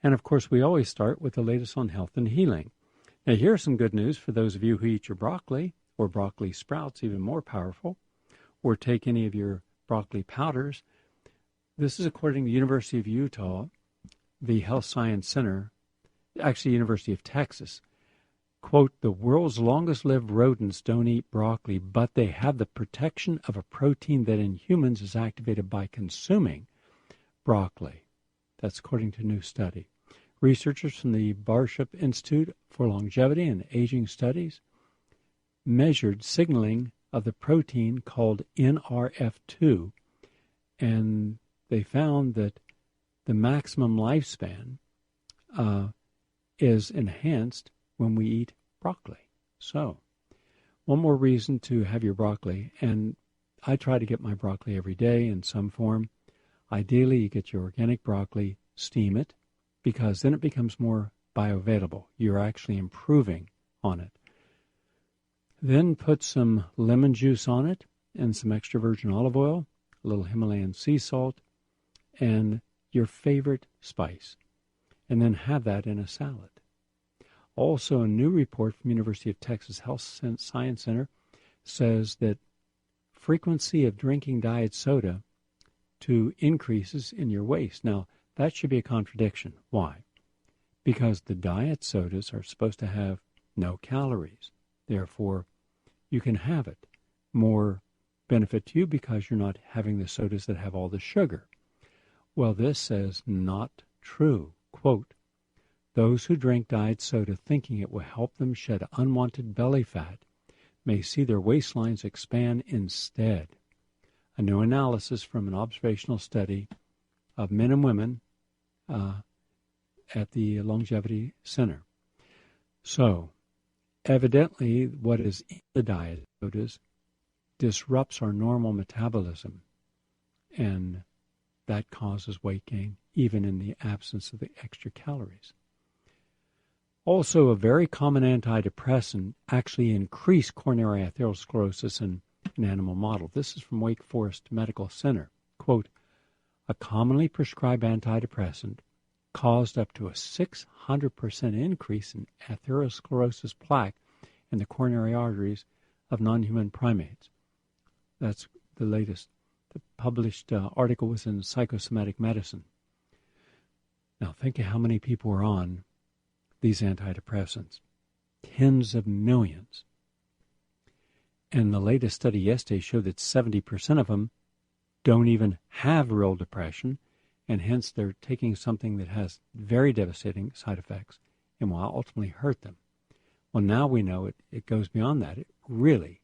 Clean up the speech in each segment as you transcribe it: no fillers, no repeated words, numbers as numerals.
And of course, we always start with the latest on health and healing. Now, here's some good news for those of you who eat your broccoli, or broccoli sprouts, even more powerful, or take any of your broccoli powders. This is according to the University of Utah, the Health Science Center, actually University of Texas. Quote, the world's longest-lived rodents don't eat broccoli, but they have the protection of a protein that in humans is activated by consuming broccoli. That's according to a new study. Researchers from the Barshop Institute for Longevity and Aging Studies measured signaling of the protein called NRF2, and they found that the maximum lifespan is enhanced when we eat broccoli. So, one more reason to have your broccoli, and I try to get my broccoli every day in some form. Ideally, you get your organic broccoli, steam it, because then it becomes more bioavailable. You're actually improving on it. Then put some lemon juice on it and some extra virgin olive oil, a little Himalayan sea salt, and your favorite spice. And then have that in a salad. Also, a new report from University of Texas Health Science Center says that frequency of drinking diet soda to increases in your waist. Now, that should be a contradiction. Why? Because the diet sodas are supposed to have no calories. Therefore, you can have it. More benefit to you because you're not having the sodas that have all the sugar. Well, this says not true. Quote, those who drink diet soda thinking it will help them shed unwanted belly fat may see their waistlines expand instead. A new analysis from an observational study of men and women at the Longevity Center. So, evidently, what is in the diet sodas disrupts our normal metabolism, and that causes weight gain, even in the absence of the extra calories. Also, a very common antidepressant actually increased coronary atherosclerosis in an animal model. This is from Wake Forest Medical Center. Quote, a commonly prescribed antidepressant caused up to a 600% increase in atherosclerosis plaque in the coronary arteries of non-human primates. That's the latest. The published article was in Psychosomatic Medicine. Now, think of how many people are on these antidepressants. Tens of millions. And the latest study yesterday showed that 70% of them don't even have real depression, and hence they're taking something that has very devastating side effects and will ultimately hurt them. Well, now we know it goes beyond that. It really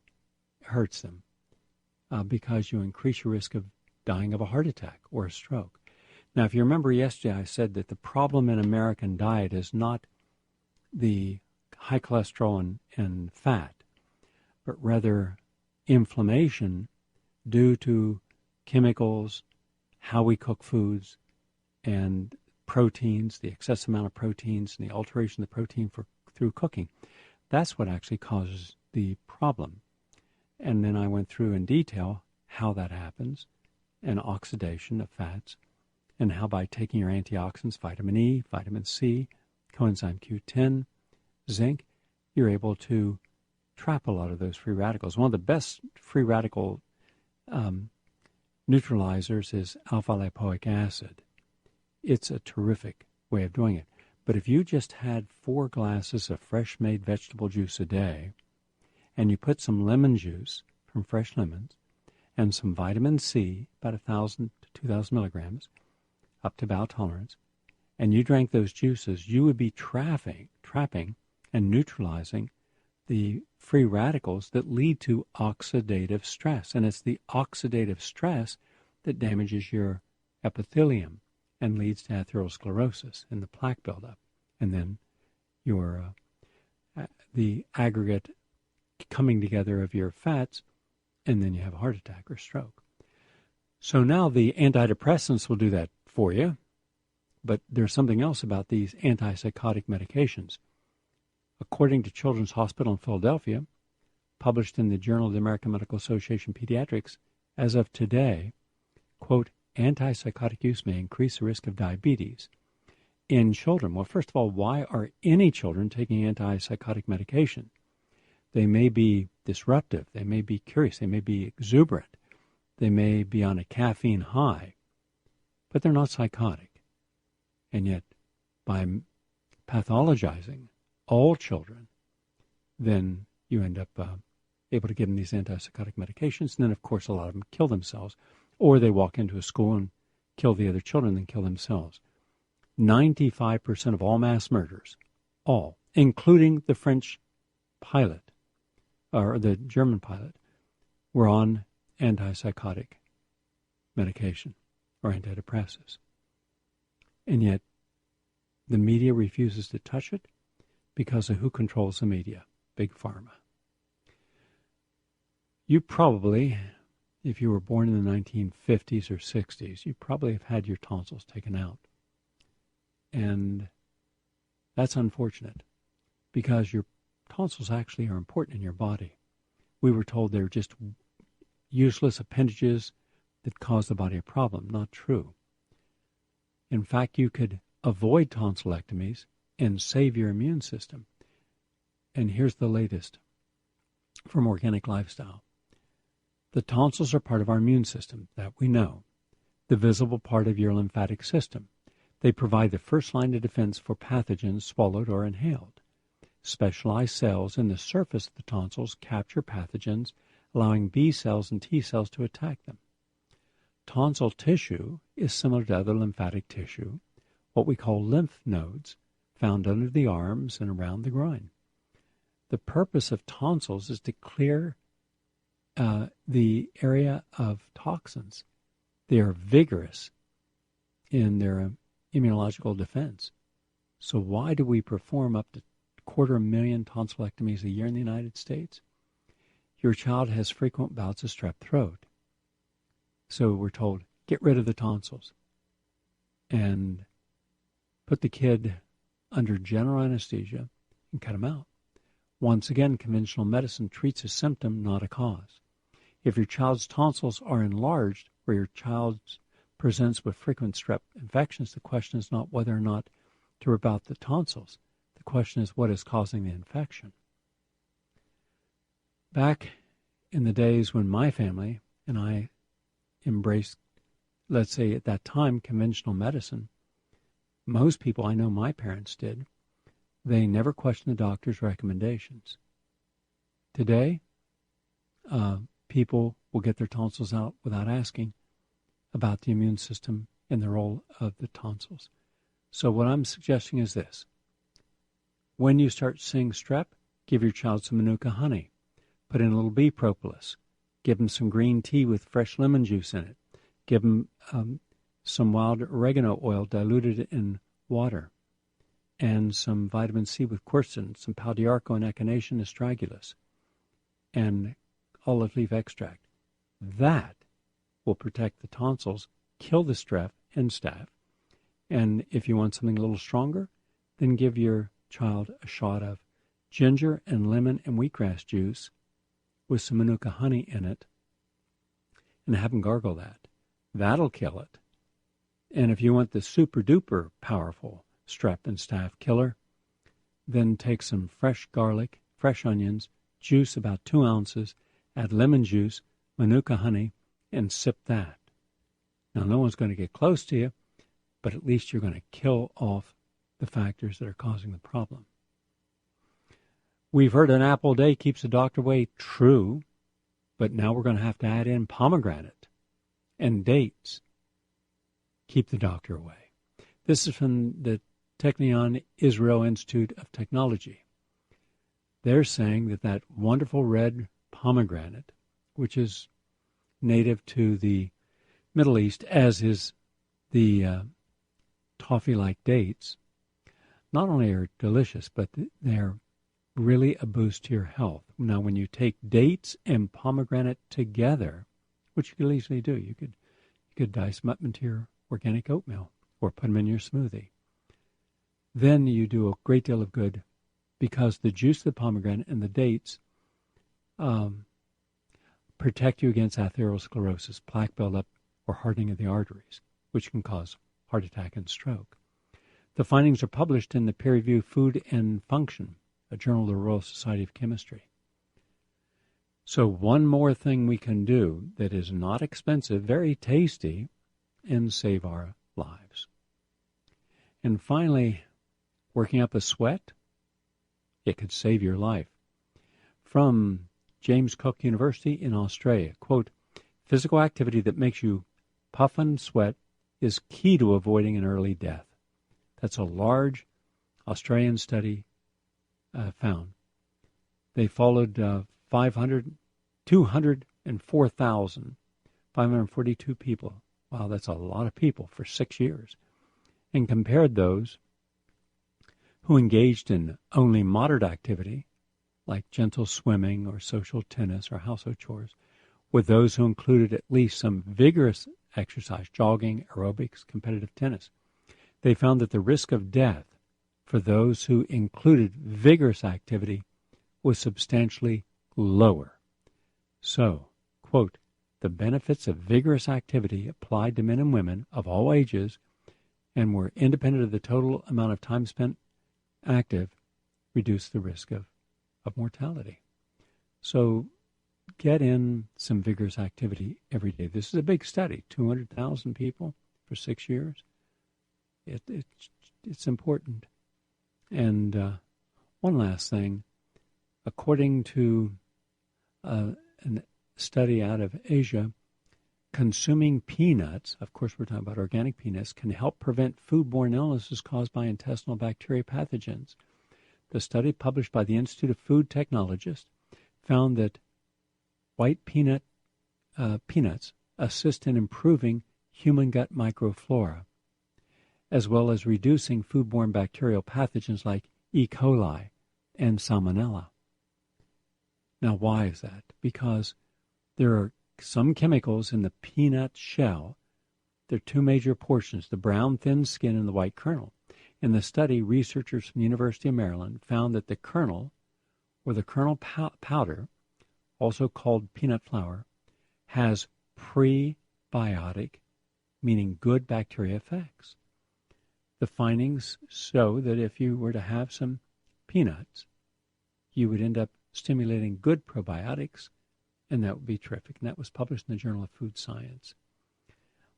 hurts them because you increase your risk of dying of a heart attack or a stroke. Now, if you remember yesterday, I said that the problem in American diet is not the high cholesterol and fat, but rather inflammation due to chemicals, how we cook foods, and proteins, the excessive amount of proteins, and the alteration of the protein through cooking. That's what actually causes the problem. And then I went through in detail how that happens, and oxidation of fats, and how by taking your antioxidants, vitamin E, vitamin C, coenzyme Q10, zinc, you're able to trap a lot of those free radicals. One of the best free radical neutralizers is alpha-lipoic acid. It's a terrific way of doing it. But if you just had 4 glasses of fresh-made vegetable juice a day, and you put some lemon juice from fresh lemons, and some vitamin C, about 1,000 to 2,000 milligrams, up to bowel tolerance, and you drank those juices, you would be trapping and neutralizing the free radicals that lead to oxidative stress. And it's the oxidative stress that damages your epithelium and leads to atherosclerosis and the plaque buildup. And then your the aggregate coming together of your fats, and then you have a heart attack or stroke. So now the antidepressants will do that for you, but there's something else about these antipsychotic medications. According to Children's Hospital in Philadelphia, published in the Journal of the American Medical Association Pediatrics, as of today, quote, antipsychotic use may increase the risk of diabetes in children? Well, first of all, why are any children taking antipsychotic medication? They may be disruptive. They may be curious. They may be exuberant. They may be on a caffeine high, but they're not psychotic. And yet, by pathologizing all children, then you end up able to give them these antipsychotic medications. And then, of course, a lot of them kill themselves, or they walk into a school and kill the other children and kill themselves. 95% of all mass murders, all, including the French pilot, or the German pilot, were on antipsychotic medication or antidepressants. And yet, the media refuses to touch it because of who controls the media, Big Pharma. You probably, if you were born in the 1950s or 60s, you probably have had your tonsils taken out. And that's unfortunate because your tonsils actually are important in your body. We were told they're just useless appendages that cause the body a problem. Not true. In fact, you could avoid tonsillectomies and save your immune system. And here's the latest from Organic Lifestyle. The tonsils are part of our immune system, that we know, the visible part of your lymphatic system. They provide the first line of defense for pathogens swallowed or inhaled. Specialized cells in the surface of the tonsils capture pathogens, allowing B cells and T cells to attack them. Tonsil tissue is similar to other lymphatic tissue, what we call lymph nodes, found under the arms and around the groin. The purpose of tonsils is to clear the area of toxins. They are vigorous in their immunological defense. So why do we perform up to 250,000 tonsillectomies a year in the United States? Your child has frequent bouts of strep throat. So we're told, get rid of the tonsils and put the kid under general anesthesia and cut him out. Once again, conventional medicine treats a symptom, not a cause. If your child's tonsils are enlarged or your child presents with frequent strep infections, the question is not whether or not to rip out the tonsils. The question is what is causing the infection. Back in the days when my family and I embraced, let's say at that time, conventional medicine, most people, I know my parents did, they never questioned the doctor's recommendations. Today, people will get their tonsils out without asking about the immune system and the role of the tonsils. So what I'm suggesting is this. When you start seeing strep, give your child some Manuka honey. Put in a little bee propolis. Give them some green tea with fresh lemon juice in it. Give them some wild oregano oil diluted in water. And some vitamin C with quercetin, some pau d'arco and echinacea astragalus, and olive leaf extract. That will protect the tonsils, kill the strep and staph. And if you want something a little stronger, then give your child a shot of ginger and lemon and wheatgrass juice with some Manuka honey in it and have them gargle that. That'll kill it. And if you want the super duper powerful strep and staph killer, then take some fresh garlic, fresh onions, juice about 2 ounces, add lemon juice, Manuka honey, and sip that. Now, no one's going to get close to you, but at least you're going to kill off the factors that are causing the problem. We've heard an apple a day keeps the doctor away. True, but now we're going to have to add in pomegranate and dates. Keep the doctor away. This is from the Technion Israel Institute of Technology. They're saying that that wonderful red pomegranate, which is native to the Middle East, as is the toffee-like dates, not only are delicious, but they're really a boost to your health. Now, when you take dates and pomegranate together, which you could easily do, you could dice them up into your organic oatmeal or put them in your smoothie. Then you do a great deal of good because the juice of the pomegranate and the dates protect you against atherosclerosis, plaque buildup, or hardening of the arteries, which can cause heart attack and stroke. The findings are published in the peer-reviewed Food and Function, a journal of the Royal Society of Chemistry. So one more thing we can do that is not expensive, very tasty, and save our lives. And finally, working up a sweat, it could save your life. From James Cook University in Australia, quote, physical activity that makes you puff and sweat is key to avoiding an early death. That's a large Australian study found. They followed 204,542 people. Wow, that's a lot of people for 6 years. And compared those who engaged in only moderate activity, like gentle swimming or social tennis or household chores, with those who included at least some vigorous exercise, jogging, aerobics, competitive tennis. They found that the risk of death for those who included vigorous activity was substantially lower. So, quote, the benefits of vigorous activity applied to men and women of all ages and were independent of the total amount of time spent active reduced the risk of mortality. So get in some vigorous activity every day. This is a big study, 200,000 people for 6 years. It's important. And one last thing, according to a study out of Asia, consuming peanuts, of course we're talking about organic peanuts, can help prevent foodborne illnesses caused by intestinal bacteria pathogens. The study published by the Institute of Food Technologists found that white peanuts assist in improving human gut microflora, as well as reducing foodborne bacterial pathogens like E. coli and Salmonella. Now, why is that? Because there are some chemicals in the peanut shell. There are two major portions, the brown thin skin and the white kernel. In the study, researchers from the University of Maryland found that the kernel, or the kernel powder, also called peanut flour, has prebiotic, meaning good bacteria effects. The findings show that if you were to have some peanuts, you would end up stimulating good probiotics, and that would be terrific. And that was published in the Journal of Food Science.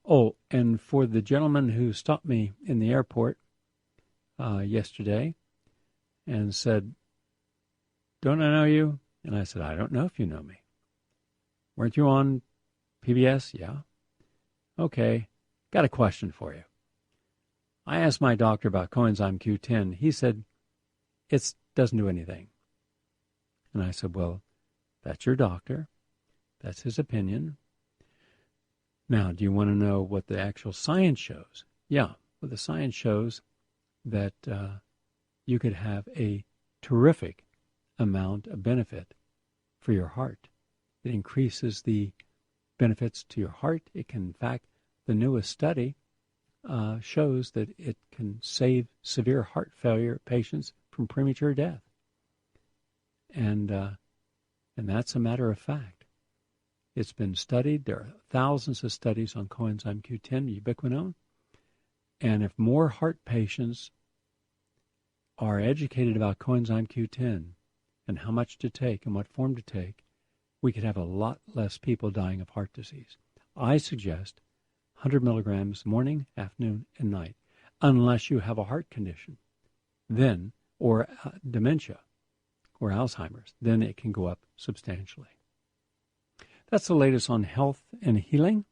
Oh, and for the gentleman who stopped me in the airport yesterday and said, "Don't I know you?" And I said, "I don't know if you know me." "Weren't you on PBS?" "Yeah." "Okay, got a question for you. I asked my doctor about coenzyme Q10. He said, it doesn't do anything." And I said, "Well, that's your doctor. That's his opinion. Now, do you want to know what the actual science shows?" "Yeah, well, the science shows that you could have a terrific amount of benefit for your heart. It increases the benefits to your heart. It can, in fact, the newest study shows that it can save severe heart failure patients from premature death. And that's a matter of fact. It's been studied. There are thousands of studies on coenzyme Q10, ubiquinone. And if more heart patients are educated about coenzyme Q10 and how much to take and what form to take, we could have a lot less people dying of heart disease. I suggest 100 milligrams morning, afternoon, and night, unless you have a heart condition, then, or dementia, or Alzheimer's, then it can go up substantially. That's the latest on health and healing.